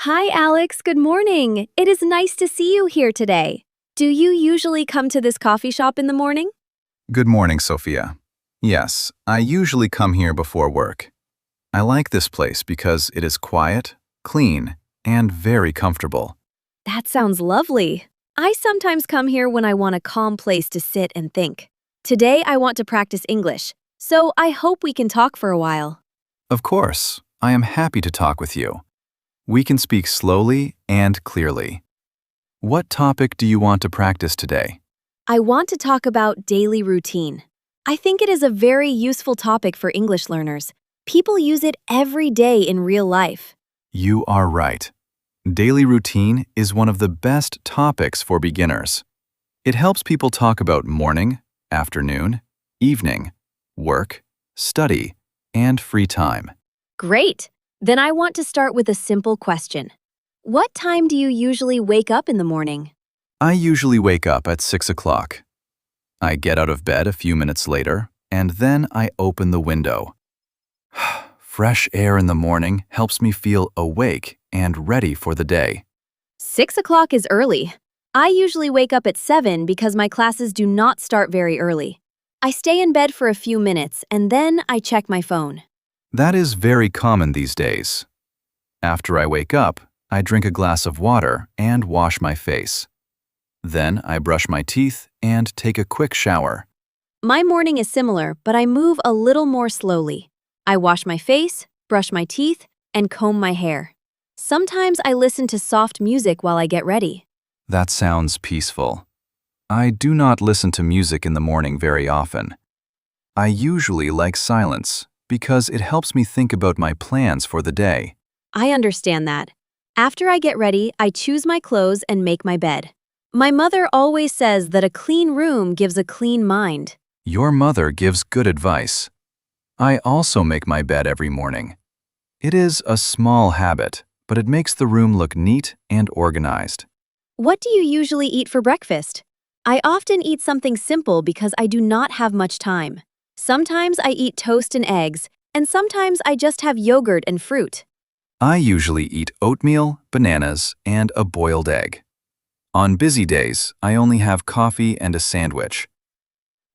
Hi, Alex. Good morning. It is nice to see you here today. Do you usually come to this coffee shop in the morning? Good morning, Sophia. Yes, I usually come here before work. I like this place because it is quiet, clean, and very comfortable. That sounds lovely. I sometimes come here when I want a calm place to sit and think. Today, I want to practice English, so I hope we can talk for a while. Of course, I am happy to talk with you. We can speak slowly and clearly. What topic do you want to practice today? I want to talk about daily routine. I think it is a very useful topic for English learners. People use it every day in real life. You are right. Daily routine is one of the best topics for beginners. It helps people talk about morning, afternoon, evening, work, study, and free time. Great! Then I want to start with a simple question. What time do you usually wake up in the morning? I usually wake up at 6 o'clock. I get out of bed a few minutes later, and then I open the window. Fresh air in the morning helps me feel awake and ready for the day. 6 o'clock is early. I usually wake up at 7 because my classes do not start very early. I stay in bed for a few minutes and then I check my phone. That is very common these days. After I wake up, I drink a glass of water and wash my face. Then I brush my teeth and take a quick shower. My morning is similar, but I move a little more slowly. I wash my face, brush my teeth, and comb my hair. Sometimes I listen to soft music while I get ready. That sounds peaceful. I do not listen to music in the morning very often. I usually like silence because it helps me think about my plans for the day. I understand that. After I get ready, I choose my clothes and make my bed. My mother always says that a clean room gives a clean mind. Your mother gives good advice. I also make my bed every morning. It is a small habit, but it makes the room look neat and organized. What do you usually eat for breakfast? I often eat something simple because I do not have much time. Sometimes I eat toast and eggs, and sometimes I just have yogurt and fruit. I usually eat oatmeal, bananas, and a boiled egg. On busy days, I only have coffee and a sandwich.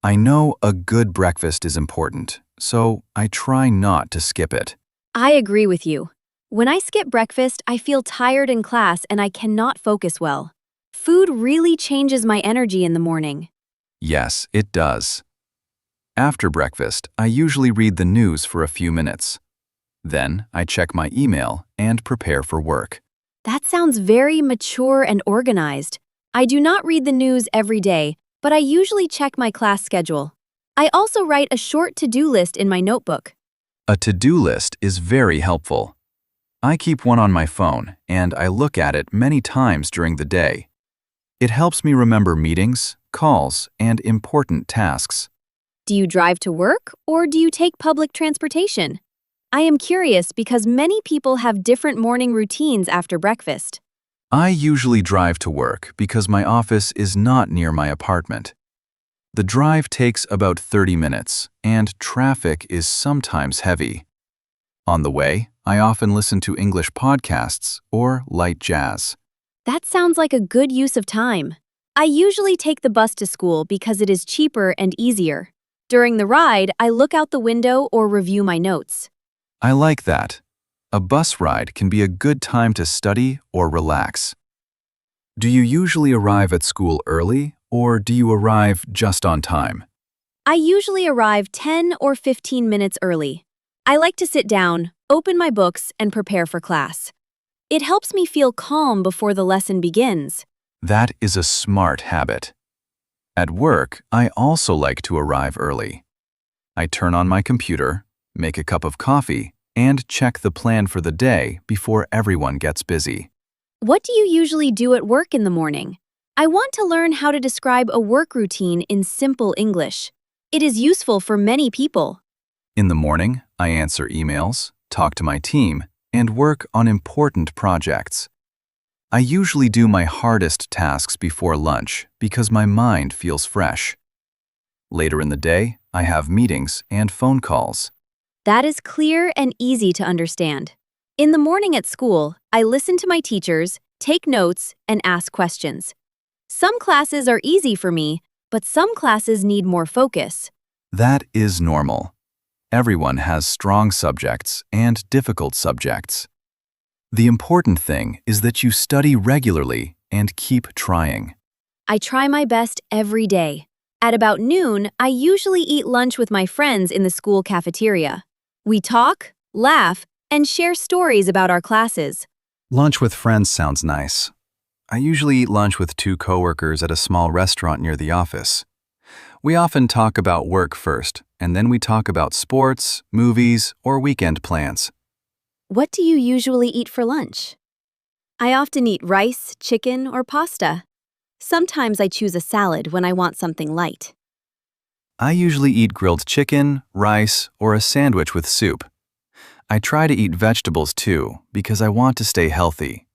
I know a good breakfast is important, so I try not to skip it. I agree with you. When I skip breakfast, I feel tired in class and I cannot focus well. Food really changes my energy in the morning. Yes, it does. After breakfast, I usually read the news for a few minutes. Then I check my email and prepare for work. That sounds very mature and organized. I do not read the news every day, but I usually check my class schedule. I also write a short to-do list in my notebook. A to-do list is very helpful. I keep one on my phone, and I look at it many times during the day. It helps me remember meetings, calls, and important tasks. Do you drive to work or do you take public transportation? I am curious because many people have different morning routines after breakfast. I usually drive to work because my office is not near my apartment. The drive takes about 30 minutes, and traffic is sometimes heavy. On the way, I often listen to English podcasts or light jazz. That sounds like a good use of time. I usually take the bus to school because it is cheaper and easier. During the ride, I look out the window or review my notes. I like that. A bus ride can be a good time to study or relax. Do you usually arrive at school early, or do you arrive just on time? I usually arrive 10 or 15 minutes early. I like to sit down, open my books, and prepare for class. It helps me feel calm before the lesson begins. That is a smart habit. At work, I also like to arrive early. I turn on my computer, make a cup of coffee, and check the plan for the day before everyone gets busy. What do you usually do at work in the morning? I want to learn how to describe a work routine in simple English. It is useful for many people. In the morning, I answer emails, talk to my team, and work on important projects. I usually do my hardest tasks before lunch because my mind feels fresh. Later in the day, I have meetings and phone calls. That is clear and easy to understand. In the morning at school, I listen to my teachers, take notes, and ask questions. Some classes are easy for me, but some classes need more focus. That is normal. Everyone has strong subjects and difficult subjects. The important thing is that you study regularly and keep trying. I try my best every day. At about noon, I usually eat lunch with my friends in the school cafeteria. We talk, laugh, and share stories about our classes. Lunch with friends sounds nice. I usually eat lunch with 2 coworkers at a small restaurant near the office. We often talk about work first, and then we talk about sports, movies, or weekend plans. What do you usually eat for lunch? I often eat rice, chicken, or pasta. Sometimes I choose a salad when I want something light. I usually eat grilled chicken, rice, or a sandwich with soup. I try to eat vegetables too, because I want to stay healthy.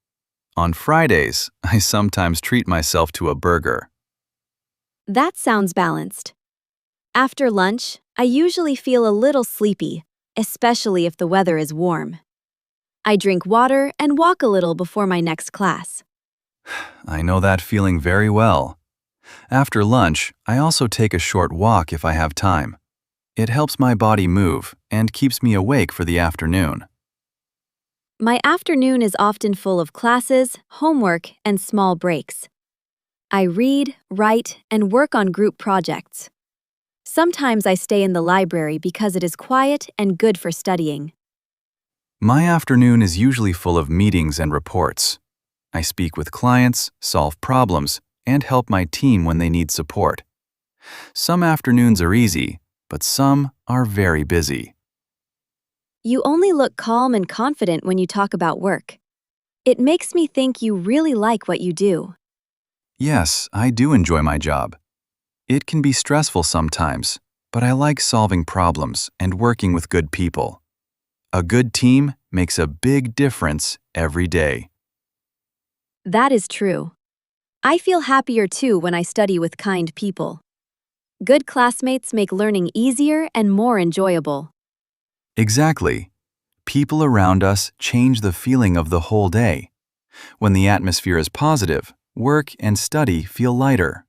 On Fridays, I sometimes treat myself to a burger. That sounds balanced. After lunch, I usually feel a little sleepy, especially if the weather is warm. I drink water and walk a little before my next class. I know that feeling very well. After lunch, I also take a short walk if I have time. It helps my body move and keeps me awake for the afternoon. My afternoon is often full of classes, homework, and small breaks. I read, write, and work on group projects. Sometimes I stay in the library because it is quiet and good for studying. My afternoon is usually full of meetings and reports. I speak with clients, solve problems, and help my team when they need support. Some afternoons are easy, but some are very busy. You only look calm and confident when you talk about work. It makes me think you really like what you do. Yes, I do enjoy my job. It can be stressful sometimes, but I like solving problems and working with good people. A good team makes a big difference every day. That is true. I feel happier too when I study with kind people. Good classmates make learning easier and more enjoyable. Exactly. People around us change the feeling of the whole day. When the atmosphere is positive, work and study feel lighter.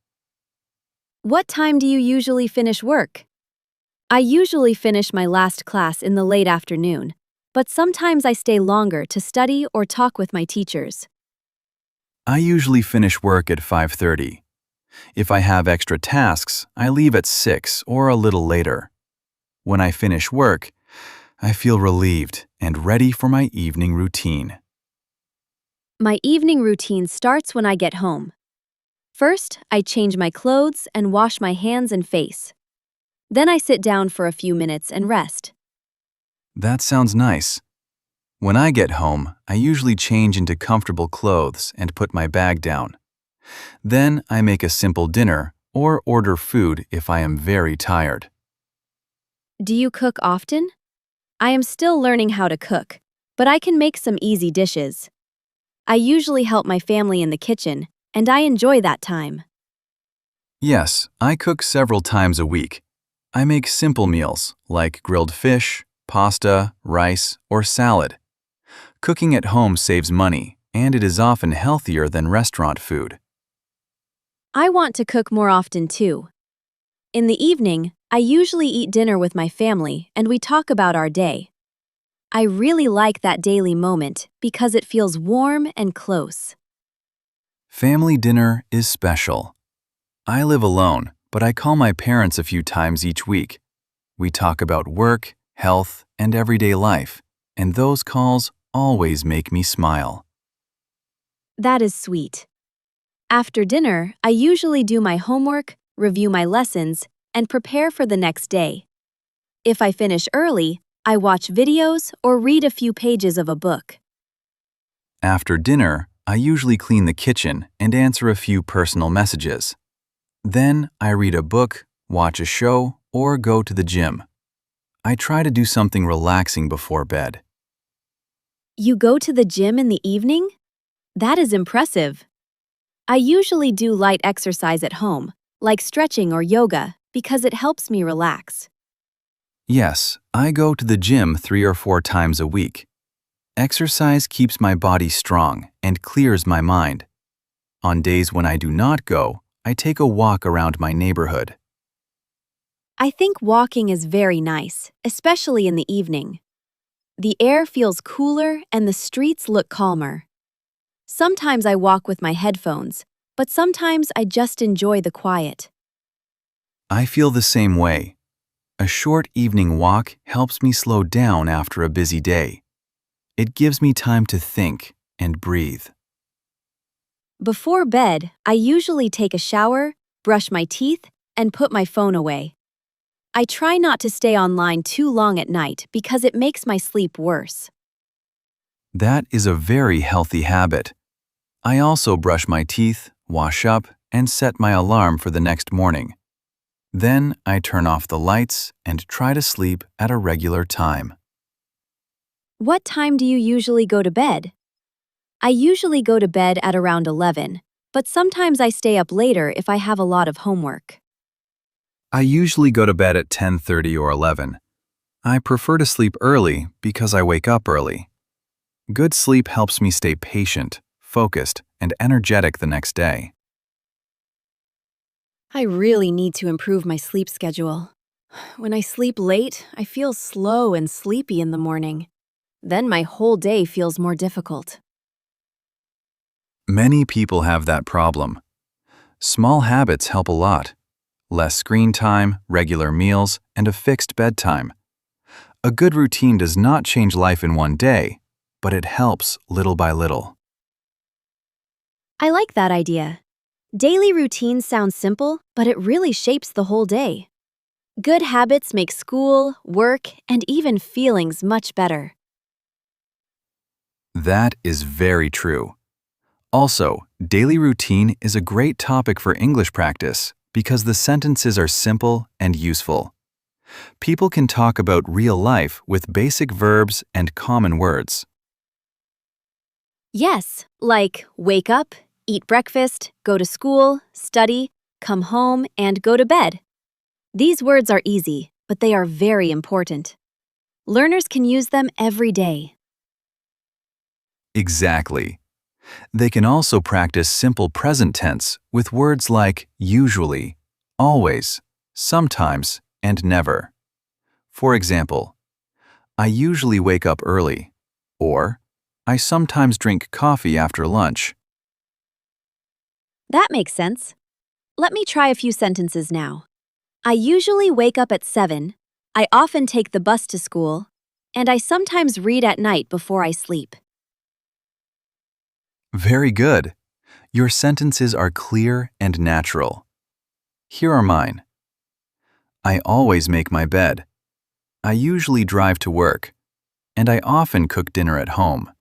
What time do you usually finish work? I usually finish my last class in the late afternoon, but sometimes I stay longer to study or talk with my teachers. I usually finish work at 5:30. If I have extra tasks, I leave at 6 or a little later. When I finish work, I feel relieved and ready for my evening routine. My evening routine starts when I get home. First, I change my clothes and wash my hands and face. Then I sit down for a few minutes and rest. That sounds nice. When I get home, I usually change into comfortable clothes and put my bag down. Then I make a simple dinner or order food if I am very tired. Do you cook often? I am still learning how to cook, but I can make some easy dishes. I usually help my family in the kitchen, and I enjoy that time. Yes, I cook several times a week. I make simple meals like grilled fish, pasta, rice, or salad. Cooking at home saves money, and it is often healthier than restaurant food. I want to cook more often too. In the evening, I usually eat dinner with my family and we talk about our day. I really like that daily moment because it feels warm and close. Family dinner is special. I live alone, but I call my parents a few times each week. We talk about work, health, and everyday life, and those calls always make me smile. That is sweet. After dinner, I usually do my homework, review my lessons, and prepare for the next day. If I finish early, I watch videos or read a few pages of a book. After dinner, I usually clean the kitchen and answer a few personal messages. Then I read a book, watch a show, or go to the gym. I try to do something relaxing before bed. You go to the gym in the evening? That is impressive. I usually do light exercise at home, like stretching or yoga, because it helps me relax. Yes, I go to the gym 3 or 4 times a week. Exercise keeps my body strong and clears my mind. On days when I do not go, I take a walk around my neighborhood. I think walking is very nice, especially in the evening. The air feels cooler and the streets look calmer. Sometimes I walk with my headphones, but sometimes I just enjoy the quiet. I feel the same way. A short evening walk helps me slow down after a busy day. It gives me time to think and breathe. Before bed, I usually take a shower, brush my teeth, and put my phone away. I try not to stay online too long at night because it makes my sleep worse. That is a very healthy habit. I also brush my teeth, wash up, and set my alarm for the next morning. Then I turn off the lights and try to sleep at a regular time. What time do you usually go to bed? I usually go to bed at around 11, but sometimes I stay up later if I have a lot of homework. I usually go to bed at 10:30 or 11. I prefer to sleep early because I wake up early. Good sleep helps me stay patient, focused, and energetic the next day. I really need to improve my sleep schedule. When I sleep late, I feel slow and sleepy in the morning. Then my whole day feels more difficult. Many people have that problem. Small habits help a lot. Less screen time, regular meals, and a fixed bedtime. A good routine does not change life in one day, but it helps little by little. I like that idea. Daily routines sound simple, but it really shapes the whole day. Good habits make school, work, and even feelings much better. That is very true. Also, daily routine is a great topic for English practice because the sentences are simple and useful. People can talk about real life with basic verbs and common words. Yes, like wake up, eat breakfast, go to school, study, come home, and go to bed. These words are easy, but they are very important. Learners can use them every day. Exactly. They can also practice simple present tense with words like usually, always, sometimes, and never. For example, I usually wake up early, or I sometimes drink coffee after lunch. That makes sense. Let me try a few sentences now. I usually wake up at 7, I often take the bus to school, and I sometimes read at night before I sleep. Very good. Your sentences are clear and natural. Here are mine. I always make my bed. I usually drive to work, and I often cook dinner at home.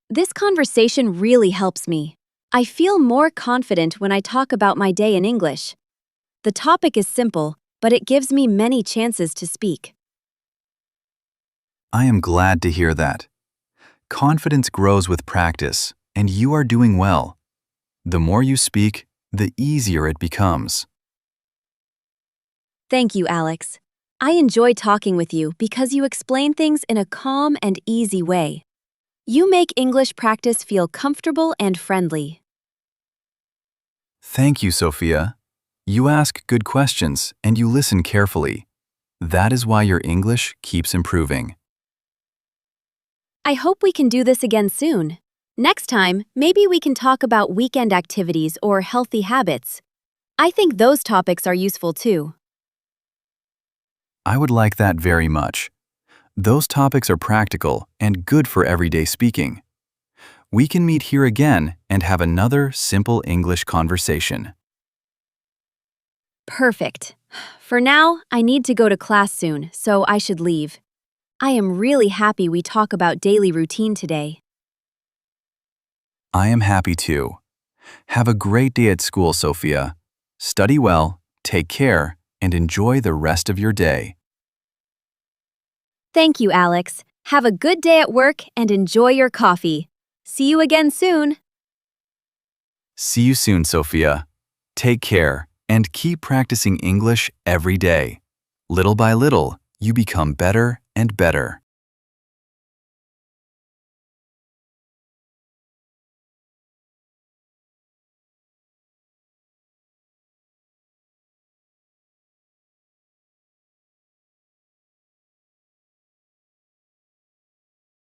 This conversation really helps me. I feel more confident when I talk about my day in English. The topic is simple, but it gives me many chances to speak. I am glad to hear that. Confidence grows with practice, and you are doing well. The more you speak, the easier it becomes. Thank you, Alex. I enjoy talking with you because you explain things in a calm and easy way. You make English practice feel comfortable and friendly. Thank you, Sophia. You ask good questions and you listen carefully. That is why your English keeps improving. I hope we can do this again soon. Next time, maybe we can talk about weekend activities or healthy habits. I think those topics are useful too. I would like that very much. Those topics are practical and good for everyday speaking. We can meet here again and have another simple English conversation. Perfect. For now, I need to go to class soon, so I should leave. I am really happy we talk about daily routine today. I am happy too. Have a great day at school, Sophia. Study well, take care, and enjoy the rest of your day. Thank you, Alex. Have a good day at work and enjoy your coffee. See you again soon. See you soon, Sophia. Take care and keep practicing English every day. Little by little, you become better and better.